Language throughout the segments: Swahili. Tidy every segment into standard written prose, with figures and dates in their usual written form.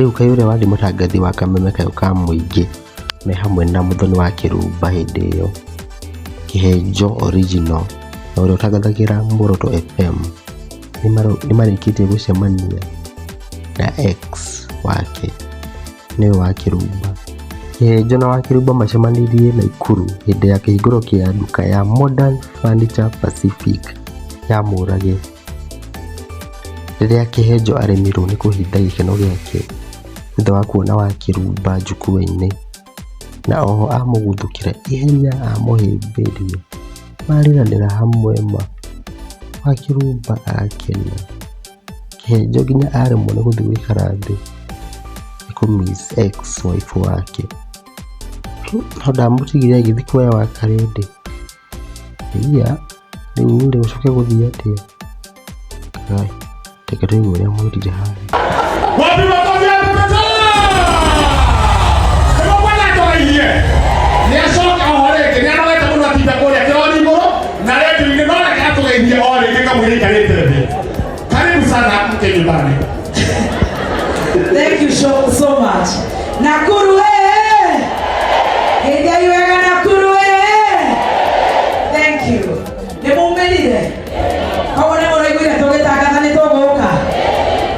Riu Kayole wari mutangathi wa kameme kayo ka muingi me hamwe na Muthoni wa Kirumba hindi iyo Kihenjo original na uria utangathagira Muoroto FM ni marikitie gucemania na ex wake ni wa Kirumba. Kihenjo na wa Kirumba macemanirie Naikuru hindi ya kihinguro kia nduka ya Modern Furniture Pacific ya Murage. Riria Kihenjo aremirwo ni kuhinda gikeno giake thutha wa kuona wa Kirumba njukua-ini na oho amuguthukira ihenya amuhimbirie mariranira hamwe wa Kirumba akena. Kihenjo nginya aremwo ni guthii gwikara thi kumiss ex wife wake no ndamutigiria agithi kuoya wa Karende. Iya riu ucoke guthii atia kai teka tuigue uria mwirire haha. Wapi makofi hapo mtoto? Kama bwana toka hiye. Ni asoka hore kenya no eta muno atinda kore kironi muro na redio ni nona kato hiye ore kama mwiri karete. Karibu sana mke nyumbani. Thank you so much. Nakuru eh. Hija iwega Nakuru eh. Thank you. Ni mumelire. Kaone mura igwira togetangatha ni togoka.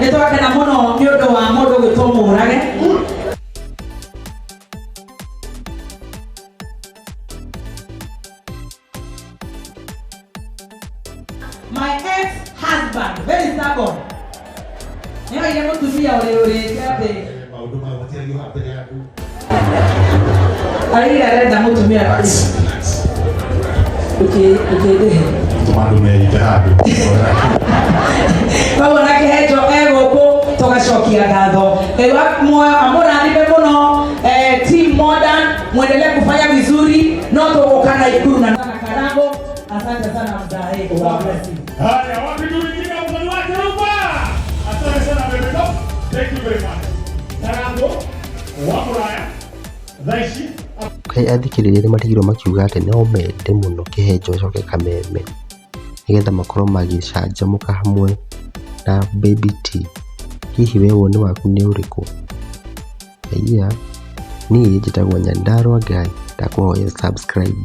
Ni twakena muno ni undu wa mundu gwitwo Murage. My ex-husband, very stubborn. Nyo ile mutumia ule kabe. Maundu ma watira yu hapo yaku. Alira renda mutumia. Okay. Tomando me itahabu. Babona Kihenjo egoko togacokia ngatho. Ewa moyo amurathime muno team Modern muendelee kufanya vizuri no tugoka Naikuru na Karango. Asante sana mzae. Haya, wapi tuingie Muthoni wa Kirumba? Asante sana bebe. Thank you very much. Karango wa Muraya. Thaici Kai athikiriria ni matigirwo makiuga ati no mende muno Kihenjo acoke kameme nigetha makorwo magicanjamuka hamwe na Baby T. Hihi we woni waku ni uriku? Iya ni njitagwo Nyandarua Ngai, ndakuhoya subscribe.